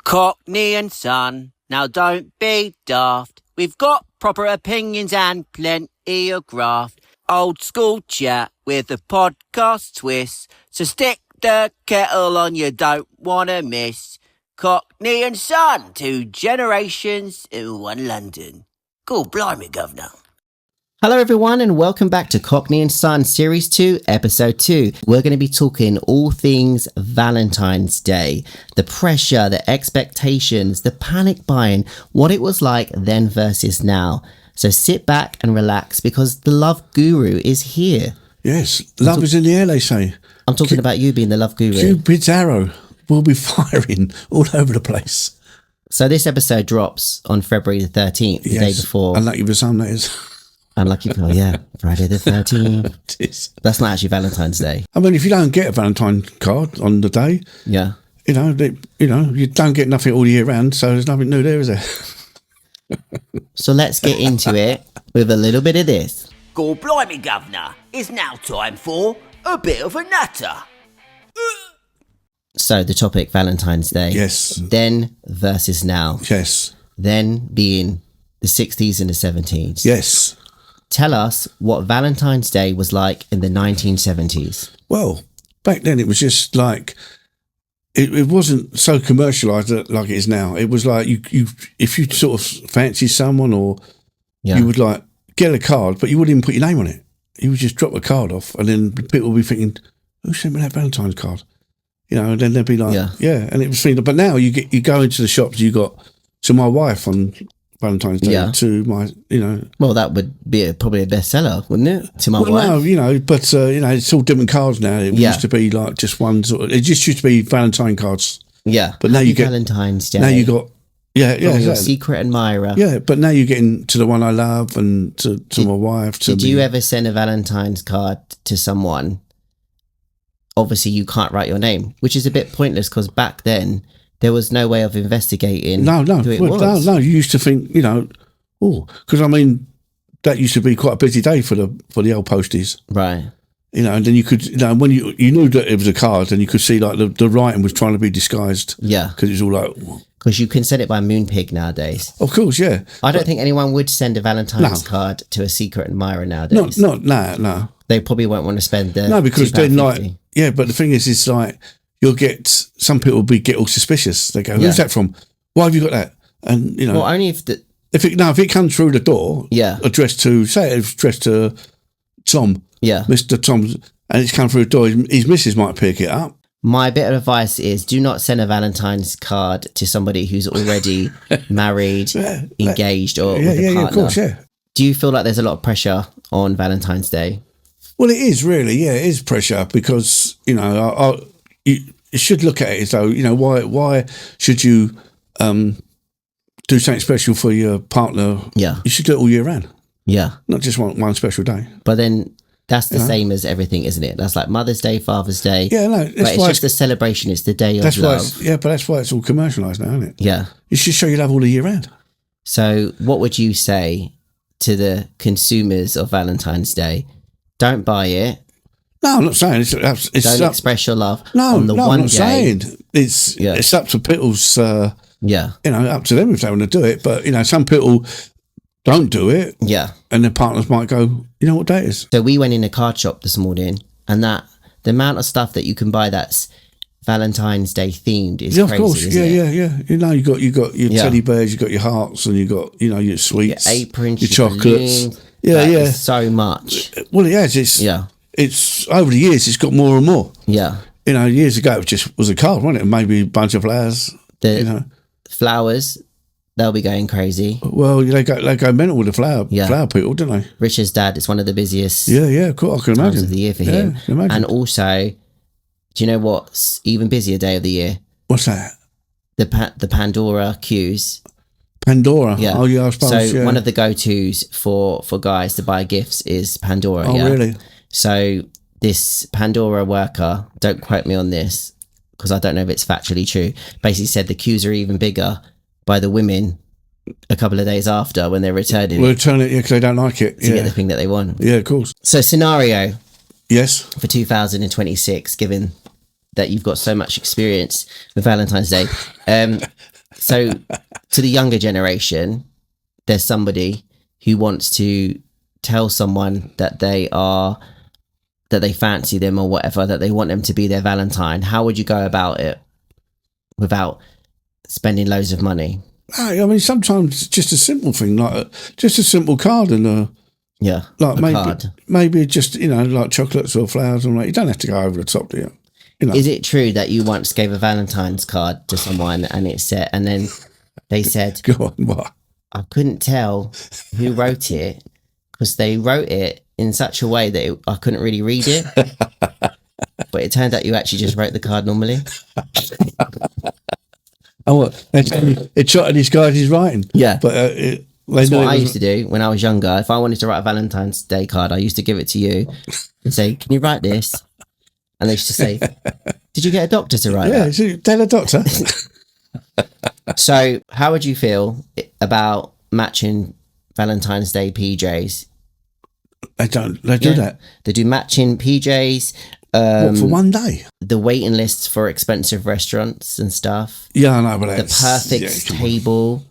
Cockney and son, now don't be daft. We've got proper opinions and plenty of graft. Old school chat with a podcast twist. So stick the kettle on, you don't want to miss. Cockney and son, 2 generations in one London. God blimey, governor. Hello everyone and welcome back to Cockney and Son Series 2, Episode 2. We're going to be talking all things Valentine's Day. The pressure, the expectations, the panic buying, what it was like then versus now. So sit back and relax because the love guru is here. Yes, love is in the air, they say. I'm talking about you being the love guru. Cupid's arrow will be firing all over the place. So this episode drops on February the 13th, the day before. Unlucky for some, that is. Unlucky for, yeah, Friday the 13th. That's not actually Valentine's Day. I mean, if you don't get a Valentine card on the day, yeah, you don't get nothing all year round, so there's nothing new there, is there? So let's get into it with a little bit of this. God blimey, governor. It's now time for a bit of a natter. So the topic, Valentine's Day. Yes. Then versus now. Yes. Then being the 60s and the 70s. Yes. Tell us what Valentine's Day was like in the 1970s. Well, back then it was just like, it wasn't so commercialised like it is now. It was like, you if you sort of fancy someone or you would like get a card, but you wouldn't even put your name on it. You would just drop a card off and then people would be thinking, who sent me that Valentine's card? You know, and then they'd be like, yeah. And it was thinking, but now you go into the shops, you got to my wife on Valentine's Day, to my, Well, that would be probably a bestseller, wouldn't it? To my wife. No, but it's all different cards now. It used to be like just one sort of, it just used to be Valentine cards. Yeah. But now you get Valentine's Day. Now you got, your secret admirer. Yeah, but now you're getting to the one I love and to my wife. Did you ever send a Valentine's card to someone? Obviously, you can't write your name, which is a bit pointless because back then, there was no way of investigating who it was. No, you used to think, because I mean, that used to be quite a busy day for the old posties. Right. And then you could, when you knew that it was a card and you could see like the writing was trying to be disguised. Yeah. Because it's all like... Because you can send it by Moonpig nowadays. Of course, yeah. I don't think anyone would send a Valentine's card to a secret admirer nowadays. No. They probably won't want to spend the No, because then £2.50. Yeah, but the thing is, it's like, you'll get, some people get all suspicious. They go, who's that from? Why have you got that? And, Well, only if if it comes through the door, addressed to Tom, Mr. Tom, and it's come through the door, his missus might pick it up. My bit of advice is do not send a Valentine's card to somebody who's already married, engaged, or with a partner. Yeah, of course, yeah. Do you feel like there's a lot of pressure on Valentine's Day? Well, it is really, it is pressure because, you should look at it as though, why should you do something special for your partner? Yeah. You should do it all year round. Yeah. Not just one special day. But then that's the same as everything, isn't it? That's like Mother's Day, Father's Day. Yeah, no. But it's just a celebration. It's the day of love. But that's why it's all commercialised now, isn't it? Yeah. You should show your love all the year round. So what would you say to the consumers of Valentine's Day? Don't buy it. No, I'm not saying it's don't express your love. I'm not saying it's up to people's. Up to them if they want to do it. But some people don't do it. Yeah, and their partners might go. You know what day it is? So we went in a card shop this morning, and the amount of stuff that you can buy that's Valentine's Day themed is crazy. Of course, yeah. You got your teddy bears, you got your hearts, and you got your sweets, your aprons, your chocolates. Balloons. Yeah. So much. Well, it has. It's over the years. It's got more and more. Yeah. Years ago it just was a card, wasn't it? Maybe a bunch of flowers. Flowers, they'll be going crazy. Well, they go mental with the flower people, don't they? Richard's dad. It's one of the busiest. Yeah, of course, I can imagine. Times of the year for him. And also, do you know what's even busier day of the year? What's that? The Pandora queues. Pandora. Yeah. Oh yeah, I suppose. So one of the go-tos for guys to buy gifts is Pandora. Oh really? So this Pandora worker, don't quote me on this because I don't know if it's factually true, basically said the queues are even bigger by the women a couple of days after when they're returning. Well, return it, because they don't like it. To get the thing that they want. Yeah, of course. So scenario. Yes. For 2026, given that you've got so much experience with Valentine's Day, So to the younger generation, there's somebody who wants to tell someone that they fancy them or whatever, that they want them to be their Valentine. How would you go about it without spending loads of money? I mean, sometimes just a simple thing, like just a simple card and maybe just, like chocolates or flowers and like, you don't have to go over the top, do you? Is it true that you once gave a Valentine's card to someone and it said, and then they said, go on, what? I couldn't tell who wrote it because they wrote it in such a way that I couldn't really read it. But it turned out you actually just wrote the card normally. Oh, what? It shot at his guy's writing. Yeah. But that's what I used to do when I was younger. If I wanted to write a Valentine's Day card, I used to give it to you and say, can you write this? And they used to say, did you get a doctor to write that? Yeah, tell a doctor. So how would you feel about matching Valentine's Day PJs? They do that. They do matching PJs. What, for one day? The waiting lists for expensive restaurants and stuff. Yeah, I know, but the perfect table,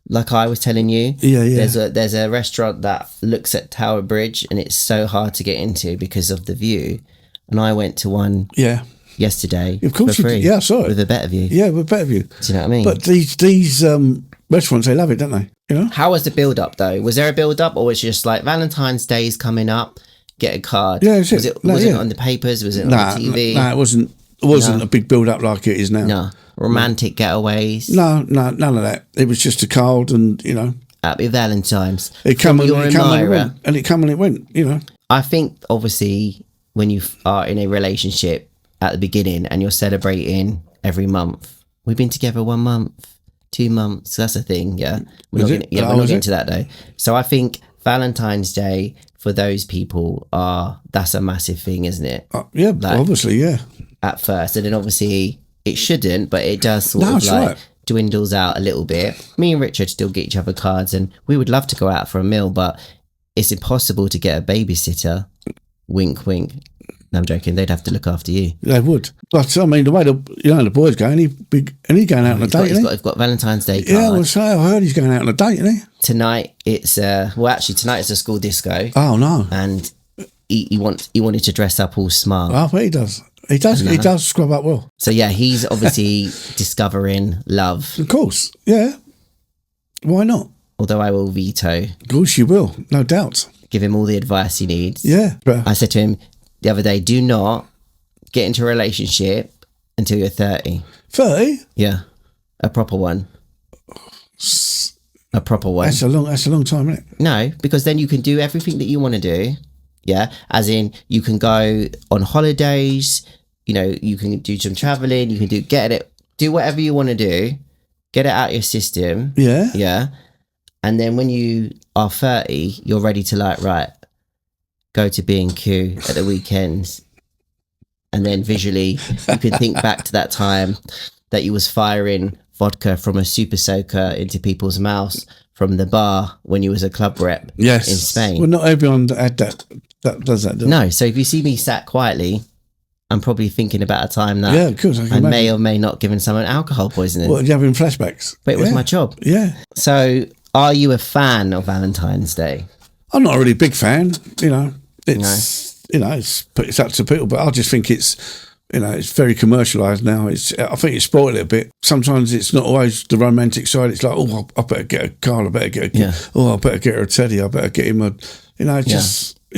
like I was telling you. Yeah. There's a restaurant that looks at Tower Bridge and it's so hard to get into because of the view. And I went to one yesterday. Of course, for free, I saw it. With a better view. Yeah, with a better view. Do you know what I mean? But these restaurants, they love it, don't they? How was the build up though? Was there a build up, or was it just like Valentine's Day is coming up? Get a card. Yeah, was it on the papers? Was it on the TV? No, it wasn't. It wasn't a big build up like it is now. No romantic getaways. No, none of that. It was just a card, and Happy Valentine's. It come and it went. I think obviously when you are in a relationship at the beginning and you're celebrating every month, we've been together 1 month, 2 months. That's a thing. Yeah, we're not getting to that though. So I think Valentine's Day, for those people, that's a massive thing, isn't it? Obviously, yeah. At first, and then obviously it shouldn't, but it does sort of like dwindles out a little bit. Me and Richard still get each other cards, and we would love to go out for a meal, but it's impossible to get a babysitter. Wink, wink. No, I'm joking. They'd have to look after you. They would. But I mean, the way the boys go, and he's going out on a date. He's got Valentine's Day card. Yeah, I heard he's going out on a date, isn't he? Tonight it's tonight it's a school disco. Oh no! And he wanted to dress up all smart. I bet he does. He does scrub up well. So yeah, he's obviously discovering love. Of course, yeah. Why not? Although I will veto. Of course you will, no doubt. Give him all the advice he needs. Yeah. I said to him the other day, do not get into a relationship until you're 30. 30? Yeah. A proper one. A proper one. That's a long time, isn't it? No, because then you can do everything that you want to do. Yeah. As in, you can go on holidays, you can do some traveling, you can do whatever you want to do, get it out of your system. Yeah. Yeah. And then when you are 30, you're ready to go to B&Q at the weekends. And then visually, you can think back to that time that you was firing vodka from a super soaker into people's mouths from the bar when you was a club rep in Spain. Well, not everyone had that does that. No, so if you see me sat quietly, I'm probably thinking about a time that of course, I may or may not given someone alcohol poisoning. Well, you're having flashbacks. But it was my job. Yeah. So are you a fan of Valentine's Day? I'm not a really big fan, it's up to people, but I just think it's very commercialised now. I think it's spoiled a little bit. Sometimes it's not always the romantic side. It's like, oh, I better get a card, I better get I better get her a teddy, I better get him a,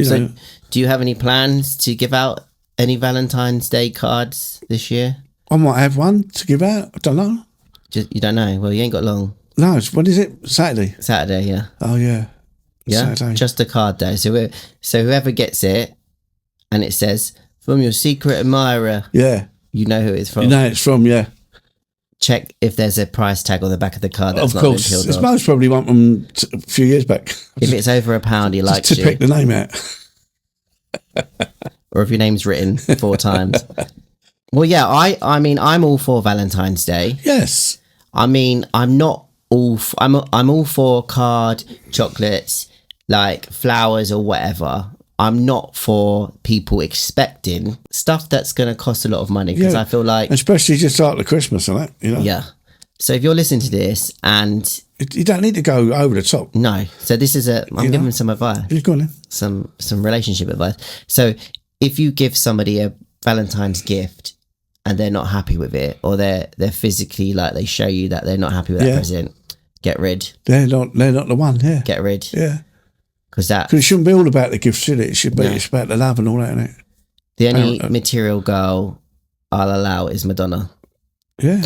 So do you have any plans to give out any Valentine's Day cards this year? I might have one to give out. I don't know. You don't know? Well, you ain't got long. No, when is it? Saturday, yeah. Oh, yeah. Yeah, Saturday. Just a card though. So whoever gets it and it says, from your secret admirer. Yeah. You know who it's from. You know it's from, yeah. Check if there's a price tag on the back of the card that's of not course. been peeled It's off. most probably one from a few years back. If it's over £1, he likes to you. pick the name out. Or if your name's written 4 times. Well, yeah, I mean, I'm all for Valentine's Day. Yes. I mean, I'm all for card, chocolates, like flowers or whatever. I'm not for people expecting stuff that's going to cost a lot of money because I feel like... Especially just after Christmas and that, Yeah. So if you're listening to this and... You don't need to go over the top. No. So this is I'm giving some advice. Yeah, go on then. Some relationship advice. So if you give somebody a Valentine's gift and they're not happy with it, or they're physically like they show you that they're not happy with that present, get rid. They're not the one, yeah. Get rid. Yeah. Because it shouldn't be all about the gifts, should it? It should be it's about the love and all that, isn't it? The only material girl I'll allow is Madonna. Yeah.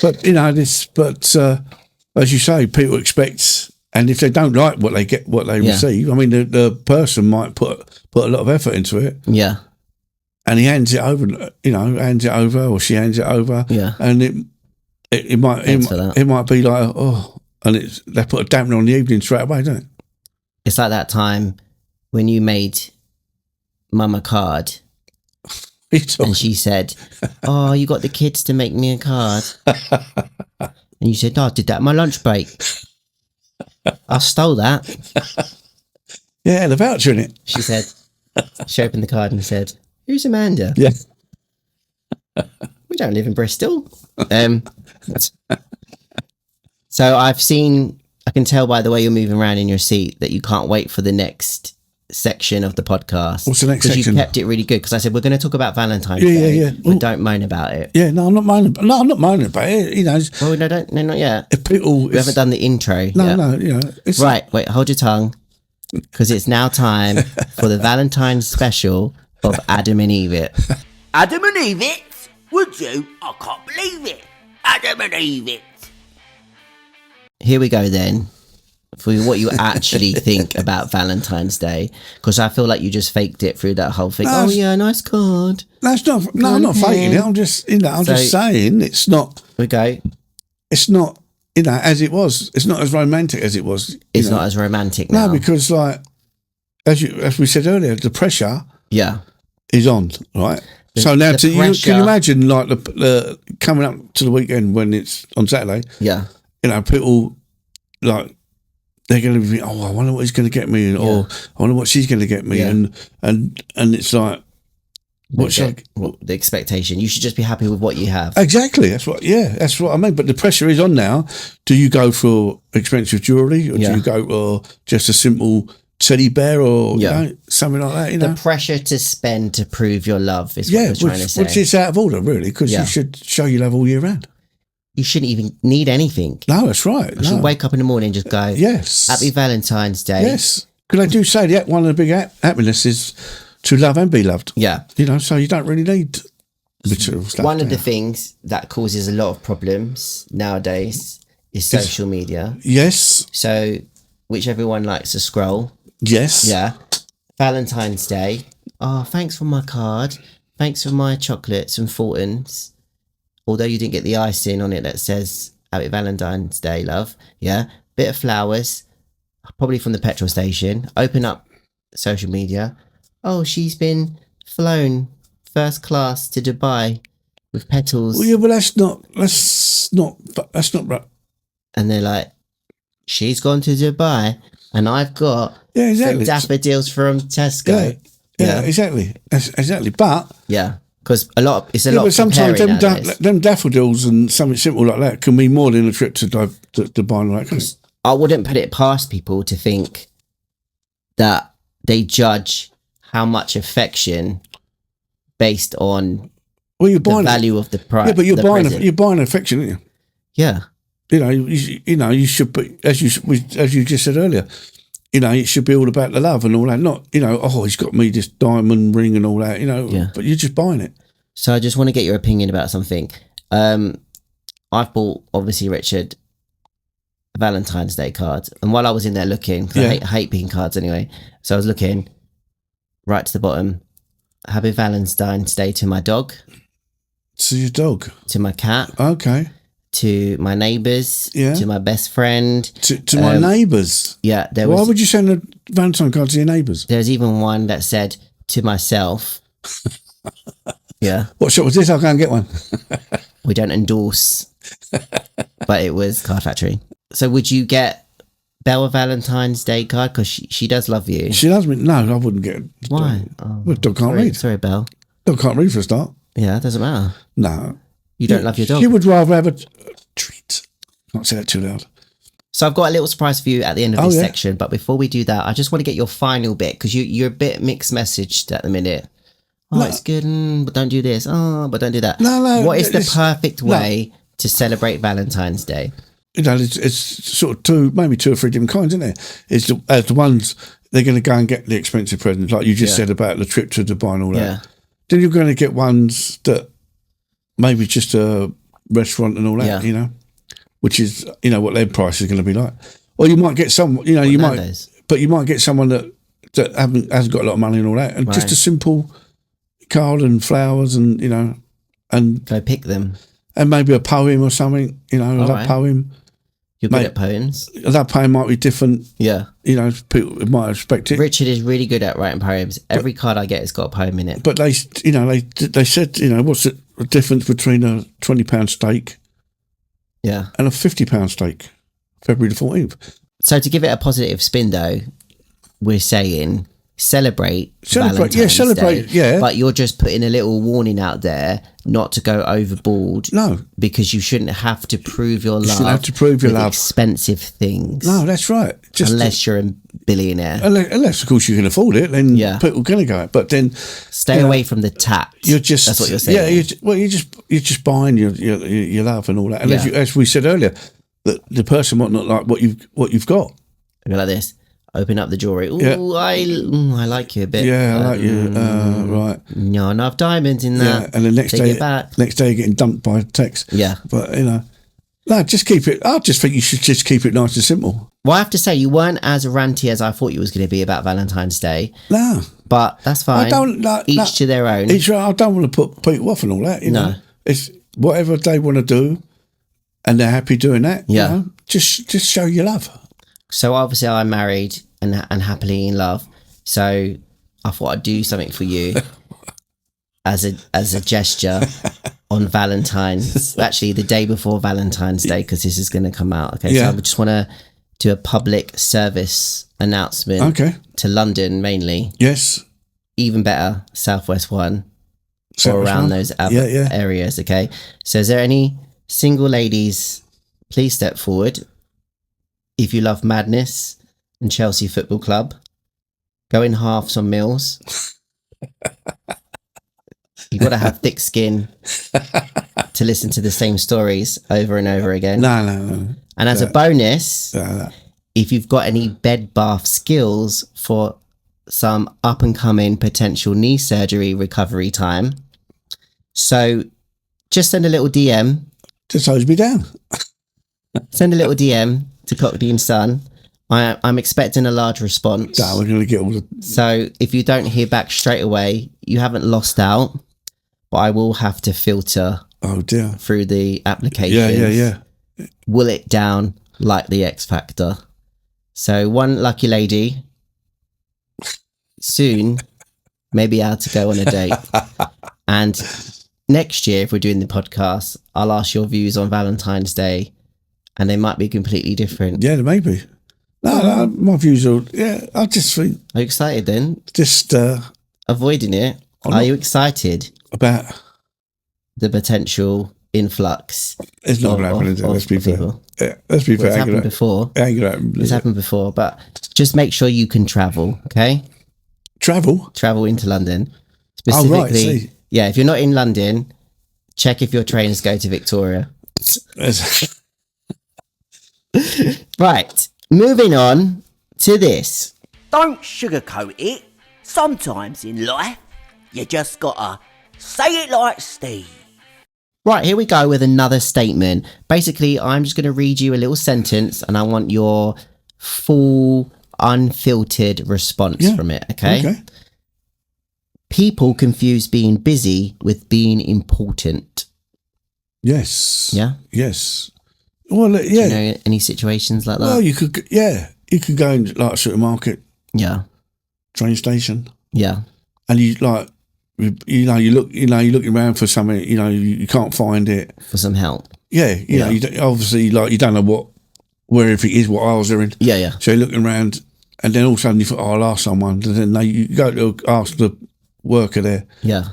But as you say, people expect, and if they don't like what they get, what they receive, I mean, the person might put a lot of effort into it. Yeah. And he hands it over, or she hands it over. Yeah. And it might be like, oh, and they put a dampener on the evening straight away, don't it? It's like that time when you made Mum a card. And she said, oh, you got the kids to make me a card. And you said, no, I did that on my lunch break. I stole that. Yeah, the voucher in it. She said, she opened the card and said, who's Amanda? Yeah. We don't live in Bristol. So I can tell by the way you're moving around in your seat that you can't wait for the next section of the podcast. What's the next section? Because you kept it really good. Because I said we're going to talk about Valentine's Day. Yeah. But don't moan about it. Yeah, no, I'm not moaning. No, I'm not moaning about it. You know. Well, no, not yet. If people, we haven't done the intro. No, you know. Right, wait, hold your tongue, because it's now time for the Valentine's special of Adam and Eve It. Adam and Eve It? Would you? I can't believe it. Adam and Eve It. Here we go then. For what you actually think about Valentine's Day, because I feel like you just faked it through that whole thing. Oh yeah, nice card. That's not. No, I'm not faking it. I'm just, just saying it's not. We go. It's not, as it was. It's not as romantic as it was. It's not as romantic now. No, because like as we said earlier, the pressure. Yeah. Is on, right? So now, can you imagine like the coming up to the weekend when it's on Saturday? Yeah. People like. They're going to be, I wonder what he's going to get me, or I wonder what she's going to get me, and it's like, the expectation. You should just be happy with what you have. Exactly. That's what I mean. But the pressure is on now. Do you go for expensive jewellery, or do you go for just a simple teddy bear, or something like that? The pressure to spend to prove your love is what you're trying to say. Which is out of order, really, because you should show your love all year round. You shouldn't even need anything. No, that's right. You should wake up in the morning and just go, yes, Happy Valentine's Day. Yes. Because I do say that one of the big happiness is to love and be loved. Yeah. So you don't really need material stuff. One of the things that causes a lot of problems nowadays is social media. Yes. So, which everyone likes to scroll. Yes. Yeah. Valentine's Day. Oh, thanks for my card. Thanks for my chocolates and Fultons. Although you didn't get the icing on it that says Happy Valentine's Day, love. Yeah. Bit of flowers, probably from the petrol station. Open up social media. Oh, she's been flown first class to Dubai with petals. Well, yeah, but that's not right. And they're like, she's gone to Dubai and I've got some daffodils from Tesco. Yeah, exactly. Exactly. But yeah. Because it's a lot. But sometimes them daffodils and something simple like that can be more than a trip to Dubai and all that. I wouldn't put it past people to think that they judge how much affection based on the value of the price. Yeah, but you're buying affection, aren't you? Yeah. You should be, as you just said earlier. It should be all about the love and all that. Not, he's got me this diamond ring and all that, but you're just buying it. So I just want to get your opinion about something. I've bought, obviously, Richard, a Valentine's Day card. And while I was in there looking, because I hate picking cards anyway. So I was looking right to the bottom. Happy Valentine's Day to my dog. To your dog? To my cat. Okay. To my neighbours, to my best friend. To my neighbours? Yeah. Why would you send a Valentine card to your neighbours? There's even one that said, to myself. Yeah. What shop was this? I'll go and get one. We don't endorse. But it was Card Factory. So would you get Belle a Valentine's Day card? Because she does love you. She loves me. No, I wouldn't get it. Why? Well, dog can't read. Sorry, Belle. Dog can't read for a start. Yeah, it doesn't matter. No. You don't love your dog. She would rather have a treat. Can't say that too loud. So I've got a little surprise for you at the end of this section. But before we do that, I just want to get your final bit because you're a bit mixed messaged at the minute. Oh, it's good, but don't do this. Oh, but don't do that. No. What is the perfect way to celebrate Valentine's Day? It's sort of maybe two or three different kinds, isn't it? It's the ones they're going to go and get the expensive presents, like you just said about the trip to Dubai and all that. Yeah. Then you're going to get ones that maybe just a restaurant and all that, you know, which is, you know, what their price is going to be like. Or you might get someone, you know, you might get someone that hasn't got a lot of money and all that, and just a simple card and flowers and, you know, and go pick them. And maybe a poem or something, you know, that poem. You're good at poems. That poem might be different. Yeah. You know, people might expect it. Richard is really good at writing poems. Every card I get has got a poem in it. But they said, you know, what's the difference between a £20 steak and a £50 steak, February the 14th? So to give it a positive spin though, we're saying celebrate Valentine's Day, but you're just putting a little warning out there not to go overboard. No, because you shouldn't have to prove your love. You shouldn't have to prove your love. Expensive things. No, that's right. Unless you're a billionaire. Unless of course you can afford it, then people are going to go. But then stay away from the tax. That's what you're saying. Yeah, you're just buying your love and all that. And as we said earlier, the person might not like what you've got. Go like this. Open up the jewelry. Ooh, I like you a bit. Yeah, I like you. Right. No enough diamonds in that. Yeah, and the next day you're getting dumped by a text. Yeah. But, you know, no, just keep it. I just think you should just keep it nice and simple. Well, I have to say, you weren't as ranty as I thought you was going to be about Valentine's Day. No. But that's fine. Each to their own. I don't want to put people off and all that, you know. It's whatever they want to do and they're happy doing that. Yeah. You know, just show your love. So obviously I'm married and happily in love. So I thought I'd do something for you as a gesture on Valentine's. Actually, the day before Valentine's Day, because this is going to come out. Okay, so I just want to do a public service announcement. To London mainly. Yes. Even better, Southwest One or around those areas. Okay. So is there any single ladies? Please step forward. If you love madness and Chelsea Football Club, go in halves on meals. You've got to have thick skin to listen to the same stories over and over again. No. And as a bonus, if you've got any bed bath skills for some up and coming potential knee surgery recovery time, so just send a little DM. Just hose me down. Send a little DM to Cockney and Son. I'm expecting a large response. No, we're going to get all the... So if you don't hear back straight away, you haven't lost out, but I will have to filter through the applications. Yeah. Will it down like the X Factor. So one lucky lady soon may be able to go on a date. And next year, if we're doing the podcast, I'll ask your views on Valentine's Day. And they might be completely different. Yeah, they may be. No, my views are... Yeah, I just think... Are you excited then? Just... avoiding it. Are you excited? About... The potential influx? It's not going to happen, is it? Let's be fair. Yeah, let's be fair. It's happened before. It's happened before. But just make sure you can travel, okay? Travel? Travel into London. Specifically, right, see. Yeah, if you're not in London, check if your trains go to Victoria. Right, moving on to this. Don't sugarcoat it. Sometimes in life, you just gotta say it like Steve. Right, here we go with another statement. Basically, I'm just going to read you a little sentence and I want your full, unfiltered response from it, okay? People confuse being busy with being important. Yes. Yeah? Yes. Well, yeah. Do you know any situations like that? Well, you could go in like a supermarket. Yeah. Train station. Yeah. And you're looking around for something, you can't find it. For some help. Yeah. You know, obviously, you don't know where everything is, what aisles they're in. Yeah. So you're looking around and then all of a sudden you thought, I'll ask someone. And then you go to ask the worker there. Yeah.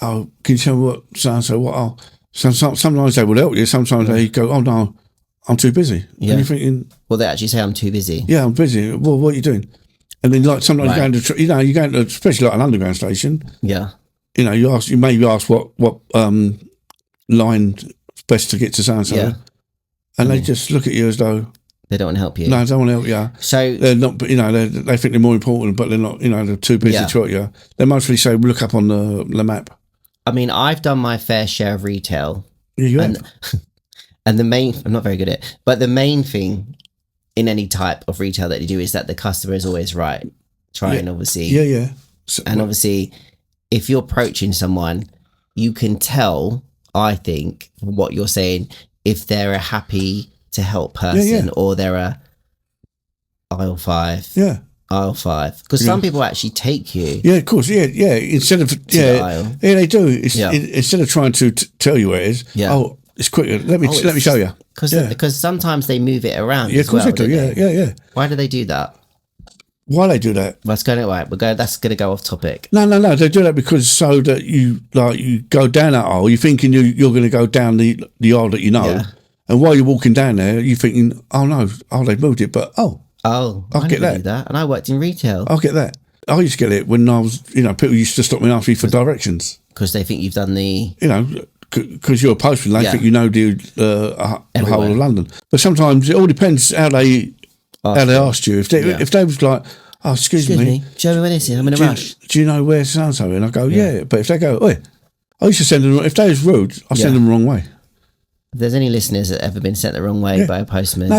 Oh, can you tell me what so-and-so, Sometimes they will help you. Sometimes they go, "Oh no, I'm too busy." Yeah. And you're thinking, well, they actually say I'm too busy. Yeah, I'm busy. Well, what are you doing? And then like sometimes you go into especially like an underground station. Yeah. You maybe ask what line best to get to so and so, and they just look at you as though they don't want to help you. No, they don't want to help you. So they're not. They think they're more important, but they're not. They're too busy to help you. They mostly say, "Look up on the map." I mean, I've done my fair share of retail. Yeah, you have. And I'm not very good at it, but the main thing in any type of retail that you do is that the customer is always right. And obviously. Yeah. Obviously, if you're approaching someone, you can tell, I think, from what you're saying, if they're a happy to help person or they're a aisle 5. Yeah. Aisle 5. Because some people actually take you. Yeah, of course. Yeah. Instead of the aisle. Yeah, they do. Instead of trying to tell you where it is. Yeah. Oh, it's quicker. Let me show you. Because sometimes they move it around. Yeah, of course they do. Yeah. Why do they do that? Why they do that? That's going to go off topic. No. They do that because so that you go down that aisle. You're thinking you're going to go down the aisle that you know. Yeah. And while you're walking down there, you're thinking, oh no, they've moved it, but I'll get that. And I worked in retail. I'll get that. I used to get it when I was, people used to stop me and ask me for directions because they think you've done the, because you're a postman, they think you know the whole of London. But sometimes it all depends how they asked you. If they was like, oh, excuse me, show me where this is. I'm in a rush. Do you know where so and so? And I go, yeah. But if they go, I used to send them. If they was rude, I send them the wrong way. If there's any listeners that have ever been sent the wrong way by a postman,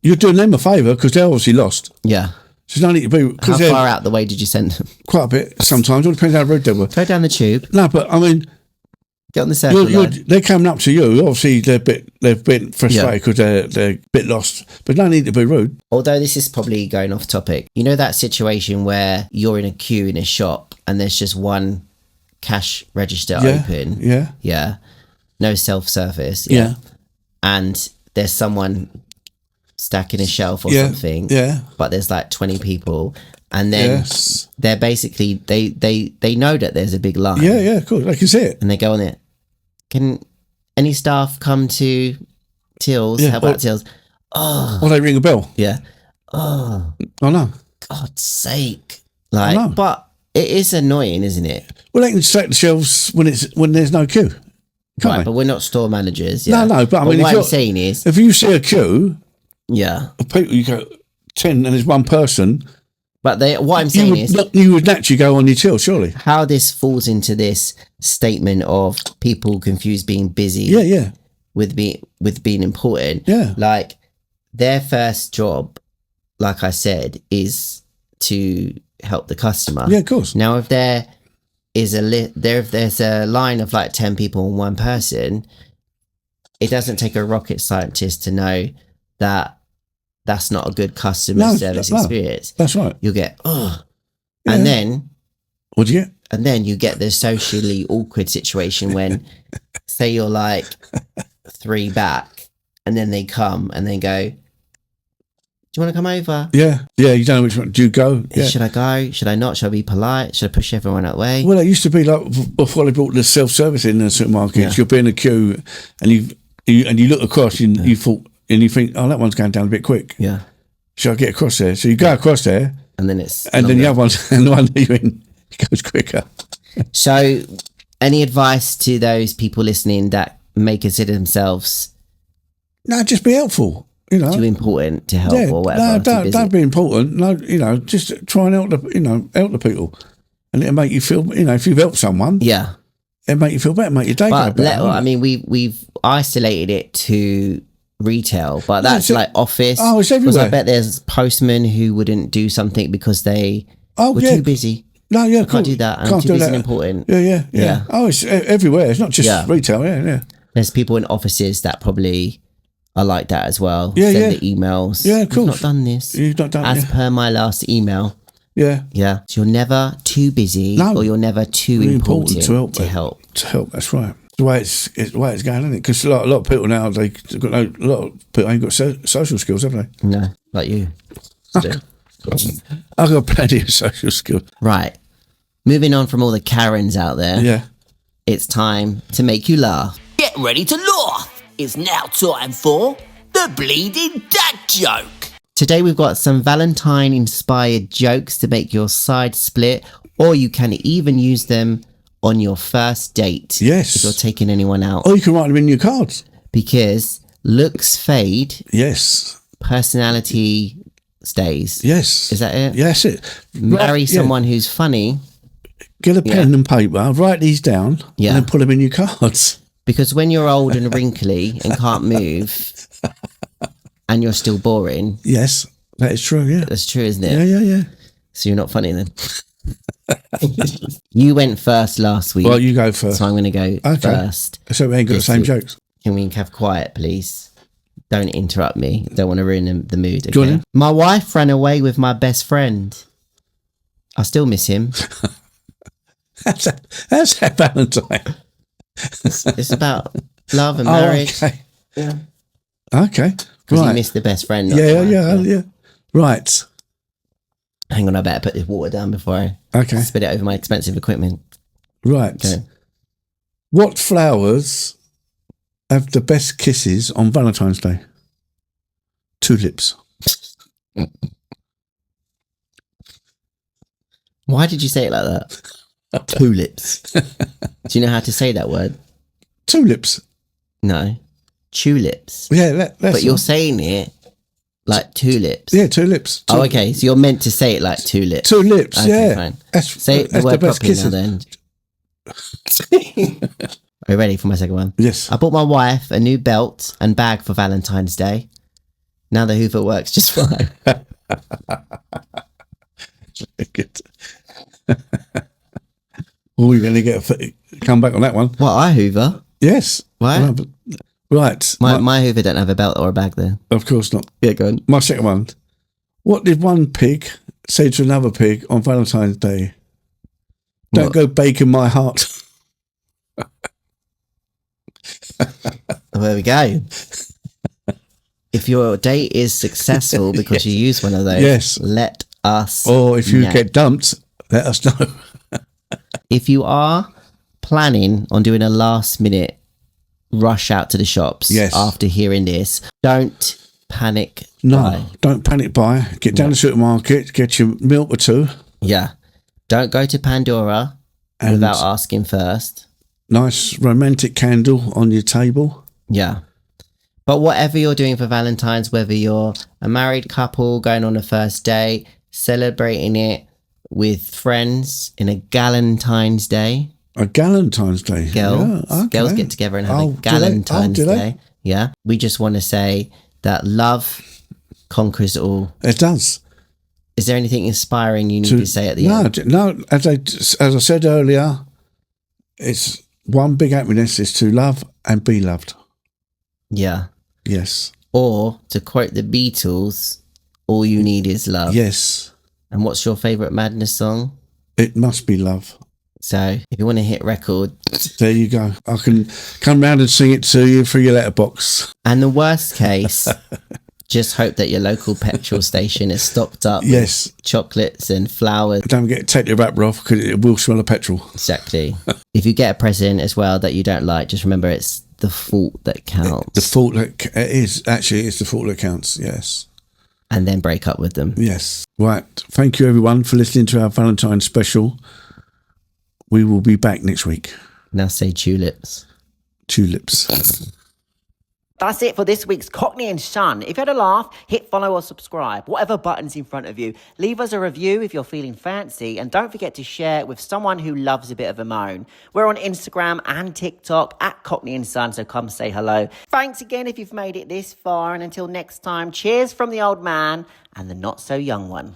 you're doing them a favour because they're obviously lost. Yeah. So no need to be. How far out the way did you send them? Quite a bit. Sometimes it depends how rude they were. Go down the tube. No, but I mean, get on the circle line. They're coming up to you. Obviously, they've been frustrated because they're a bit lost. But no need to be rude. Although this is probably going off topic. You know that situation where you're in a queue in a shop and there's just one cash register open. Yeah. Yeah. No self-service. Yeah. And there's someone stacking a shelf or something. Yeah. But there's like 20 people. And then they're basically, they know that there's a big line. Yeah, cool. They can see it. And they go on it. Can any staff come to Tills? How about Tills? Oh. Or they ring a bell. Yeah. Oh. I know. God's sake. But it is annoying, isn't it? Well, they can stack the shelves when there's no queue. Right, but we're not store managers. Yeah. No, but I mean, what I'm saying is, if you see a queue, of people, you go 10 and there's one person. But what I'm saying is, you would naturally go on your till, surely. How this falls into this statement of people confuse being busy, with being important. Yeah, like their first job, like I said, is to help the customer. Yeah, of course. Now, if there is if there's a line of like 10 people and one person, it doesn't take a rocket scientist to know that that's not a good customer service experience. That's right. You'll get and then what do you get? And then you get the socially awkward situation when say you're like 3 back and then they come and they go, do you want to come over? Yeah, you don't know which one. Do you go? Yeah. Should I go? Should I not? Should I be polite? Should I push everyone out of the way? Well, it used to be like before they brought the self-service in the supermarkets. You'll be in a queue and you look across and you think, oh, that one's going down a bit quick. Yeah. Should I get across there? So you go across there, and then then the other one, and the one that you're in, it goes quicker. So, any advice to those people listening that may consider themselves? No, just be helpful. Too important to help or whatever. No, don't be important. No, just try and help the people, and it'll make you feel. If you've helped someone, it'll make you feel better, make your day go better. I mean, we've isolated it to retail, but that's like office. Oh, it's everywhere. Because I bet there's postmen who wouldn't do something because they were too busy. No, yeah, can't do that. I'm too busy and important. Yeah. Oh, it's everywhere. It's not just retail. Yeah. There's people in offices that probably are like that as well. Yeah, Send the emails. Yeah, of course. You've not done this. You've not done as per my last email. Yeah. So you're never too busy, or you're never too really important to help. To help. That's right. The way it's going, isn't it? Because a lot of people now a lot of people ain't got social skills, have they? No, like you. I've got plenty of social skills. Right. Moving on from all the Karens out there. Yeah. it's time to make you laugh. Get ready to laugh. It's now time for the Bleedin Dad Joke. Today we've got some Valentine-inspired jokes to make your side split, or you can even use them on your first date. Yes. If you're taking anyone out. Or you can write them in your cards. Because looks fade. Yes. Personality stays. Yes. Is that it? Yes, it. Marry someone who's funny. Get a pen and paper, write these down, and then put them in your cards. Because when you're old and wrinkly and can't move, and you're still boring. Yes, that is true, yeah. That's true, isn't it? Yeah. So you're not funny then? You went first last week. Well, you go first. So I'm going to go first. So we ain't got the same jokes. Can we have quiet, please? Don't interrupt me. Don't want to ruin the mood. Okay? Go on then. My wife ran away with my best friend. I still miss him. How's that Valentine? It's about love and marriage. Okay. Yeah. Okay. Because you missed the best friend. Yeah. Right. Hang on, I better put this water down before I spit it over my expensive equipment. Right. Okay. What flowers have the best kisses on Valentine's Day? Tulips. Why did you say it like that? Tulips. Do you know how to say that word? Tulips. No. Tulips. Yeah, that's but you're saying it like tulips. Yeah, tulips. Oh, okay. So you're meant to say it like tulips. Tulips, okay, yeah. Fine. Say the word properly now then. Are you ready for my second one? Yes. I bought my wife a new belt and bag for Valentine's Day. Now the Hoover works just fine. Good. Oh, you're going to come back on that one. What, I Hoover? Yes. What? Right. My Hoover don't have a belt or a bag there. Of course not. Yeah, go on. My second one. What did one pig say to another pig on Valentine's Day? Don't go baking my heart. There we go. If your date is successful because you use one of those, let us know. Or if you get dumped, let us know. If you are planning on doing a last minute rush out to the shops after hearing this, don't panic buy. Don't panic buy. Get down to the supermarket, get your milk or two. Yeah. Don't go to Pandora without asking first. Nice romantic candle on your table. Yeah. But whatever you're doing for Valentine's, whether you're a married couple going on a first date, celebrating it with friends in a Galentine's Day. A Galentine's Day. Girls get together and have a Galentine's Day. Yeah. We just want to say that love conquers all. It does. Is there anything inspiring you need to say at the end? No. As I said earlier, it's one big happiness is to love and be loved. Yeah. Yes. Or to quote the Beatles, all you need is love. Yes. And what's your favourite Madness song? It must be love. So if you want to hit record, there you go. I can come round and sing it to you through your letterbox. And the worst case, just hope that your local petrol station is stocked up with chocolates and flowers. Don't forget to take your wrapper off because it will smell of petrol. Exactly. If you get a present as well that you don't like, just remember it's the thought that counts. The thought that it's the thought that counts, yes. And then break up with them. Yes. Right. Thank you everyone for listening to our Valentine's special. We will be back next week. Now say tulips. Tulips. That's it for this week's Cockney and Son. If you had a laugh, hit follow or subscribe, whatever button's in front of you. Leave us a review if you're feeling fancy, and don't forget to share it with someone who loves a bit of a moan. We're on Instagram and TikTok at Cockney and Son, so come say hello. Thanks again if you've made it this far, and until next time, cheers from the old man and the not so young one.